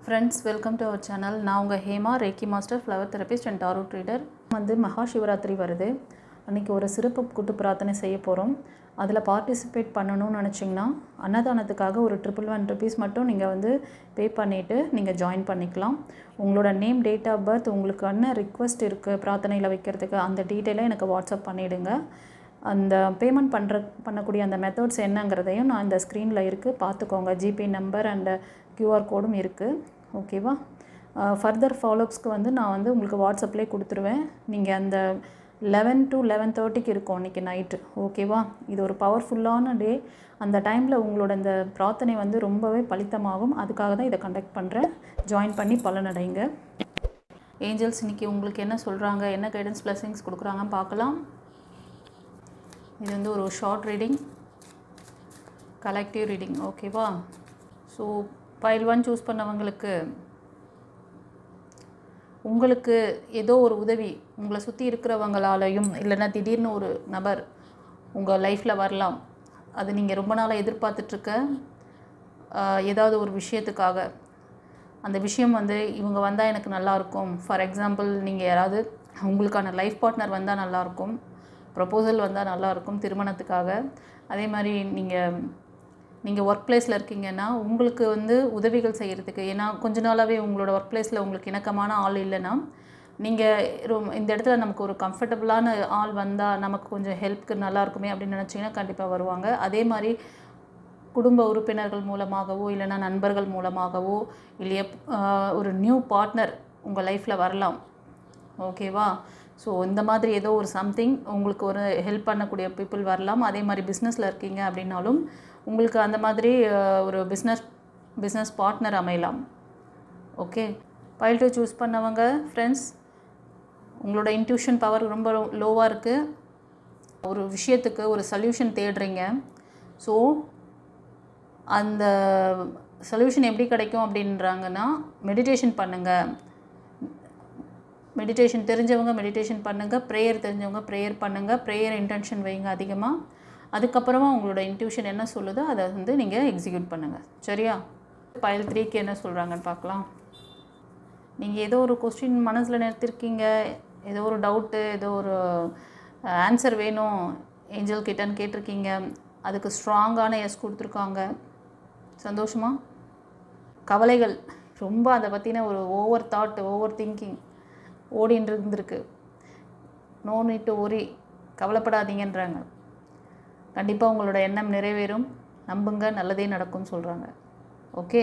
Friends, welcome to our channel. நான் உங்கள் Hema, reiki master, flower therapist and tarot reader. Maha Shivaratri வருது. அன்றைக்கி ஒரு சிறப்பு கூட்டு பிரார்த்தனை செய்ய போகிறோம். அதில் பார்ட்டிசிபேட் பண்ணணும்னு நினச்சிங்கன்னா அன்னதானத்துக்காக ஒரு ₹111 மட்டும் நீங்கள் பே பண்ணிவிட்டு நீங்கள் ஜாயின் பண்ணிக்கலாம். உங்களோட நேம், டேட் ஆஃப் பர்த், உங்களுக்கு என்ன ரிக்வெஸ்ட் இருக்குது பிரார்த்தனையில் வைக்கிறதுக்கு, அந்த டீட்டெயிலை எனக்கு வாட்ஸ்அப் பண்ணிவிடுங்க. அந்த பேமெண்ட் பண்ணக்கூடிய அந்த மெத்தட்ஸ் என்னங்கிறதையும் நான் இந்த ஸ்க்ரீனில் இருக்குது, பார்த்துக்கோங்க. ஜிபே நம்பர் அண்ட் கியூஆர் கோடும் இருக்குது. ஓகேவா? ஃபர்தர் ஃபாலோஅப்ஸ்க்கு நான் உங்களுக்கு வாட்ஸ்அப்லேயே கொடுத்துருவேன். நீங்கள் அந்த 11 to 11:30 இருக்கும் இன்றைக்கி நைட்டு. ஓகேவா? இது ஒரு பவர்ஃபுல்லான டே. அந்த டைமில் உங்களோட இந்த பிரார்த்தனை ரொம்பவே பலித்தமாகும். அதுக்காக தான் இதை கண்டக்ட் பண்ணுறேன். ஜாயின் பண்ணி பலனடைங்க. ஏஞ்சல்ஸ் இன்றைக்கி உங்களுக்கு என்ன சொல்கிறாங்க, என்ன கைடன்ஸ் பிளெஸிங்ஸ் கொடுக்குறாங்கன்னு பார்க்கலாம். இது ஒரு ஷார்ட் ரீடிங், கலெக்டிவ் ரீடிங். ஓகேவா? ஸோ பைல் 1 சூஸ் பண்ணவங்களுக்கு உங்களுக்கு ஏதோ ஒரு உதவி உங்களை சுற்றி இருக்கிறவங்களாலையும், இல்லைன்னா திடீர்னு ஒரு நபர் உங்கள் லைஃப்பில் வரலாம். அது நீங்கள் ரொம்ப நாளாக எதிர்பார்த்துட்ருக்க ஏதாவது ஒரு விஷயத்துக்காக. அந்த விஷயம் இவங்க வந்தால் எனக்கு நல்லாயிருக்கும். ஃபார் எக்ஸாம்பிள், நீங்கள் யாராவது உங்களுக்கான லைஃப் பார்ட்னர் வந்தால் நல்லாயிருக்கும், ப்ரப்போசல் வந்தால் நல்லாயிருக்கும் திருமணத்துக்காக. அதே மாதிரி நீங்கள் ஒர்க் பிளேஸில் இருக்கீங்கன்னா உங்களுக்கு உதவிகள் செய்கிறதுக்கு, ஏன்னா கொஞ்ச நாளாகவே உங்களோட ஒர்க் பிளேஸில் உங்களுக்கு இணக்கமான ஆள் இல்லைன்னா, நீங்கள் இந்த இடத்துல நமக்கு ஒரு கம்ஃபர்டபுளான ஆள் வந்தால் நமக்கு கொஞ்சம் ஹெல்ப்க்கு நல்லாயிருக்குமே அப்படின்னு நினச்சிங்கன்னா கண்டிப்பாக வருவாங்க. அதே மாதிரி குடும்ப உறுப்பினர்கள் மூலமாகவோ, இல்லைனா நண்பர்கள் மூலமாகவோ, இல்லையா ஒரு நியூ பார்ட்னர் உங்கள் லைஃப்பில் வரலாம். ஓகேவா? ஸோ இந்த மாதிரி ஏதோ ஒரு சம்திங் உங்களுக்கு ஒரு ஹெல்ப் பண்ணக்கூடிய பீப்புள் வரலாம். அதே மாதிரி பிஸ்னஸில் இருக்கீங்க அப்படின்னாலும் உங்களுக்கு அந்த மாதிரி ஒரு பிஸ்னஸ் பார்ட்னர் அமையலாம். ஓகே, பைல் 2 சூஸ் பண்ணவங்க ஃப்ரெண்ட்ஸ், உங்களோட இன்ட்யூஷன் பவர் ரொம்ப லோவாக இருக்குது. ஒரு விஷயத்துக்கு ஒரு சொல்யூஷன் தேடுறீங்க. ஸோ அந்த சொல்யூஷன் எப்படி கிடைக்கும் அப்படின்றாங்கன்னா, மெடிடேஷன் பண்ணுங்கள். மெடிடேஷன் தெரிஞ்சவங்க மெடிடேஷன் பண்ணுங்கள், ப்ரேயர் தெரிஞ்சவங்க ப்ரேயர் பண்ணுங்கள், ப்ரேயர் இன்டென்ஷன் வைங்க அதிகமாக. அதுக்கப்புறமா உங்களோட இன்ட்யூஷன் என்ன சொல்லுதோ அதை நீங்கள் எக்ஸிக்யூட் பண்ணுங்கள். சரியா? பைல் 3க்கு என்ன சொல்கிறாங்கன்னு பார்க்கலாம். நீங்கள் ஏதோ ஒரு கொஸ்டின் மனசில் நிறுத்திருக்கீங்க, ஏதோ ஒரு டவுட்டு, ஏதோ ஒரு ஆன்சர் வேணும் ஏஞ்சல் கிட்டன்னு கேட்டிருக்கீங்க. அதுக்கு ஸ்ட்ராங்கான எஸ் கொடுத்துருக்காங்க. சந்தோஷமா? கவலைகள் ரொம்ப அதை பற்றின ஒரு ஓவர் தாட், ஓவர் திங்கிங் ஓடின்னு இருந்திருக்கு. நோ நீட் டு ஒரி, கவலைப்படாதீங்கன்றாங்க. கண்டிப்பாக உங்களோட எண்ணம் நிறைவேறும், நம்புங்க, நல்லதே நடக்கும்னு சொல்கிறாங்க. ஓகே.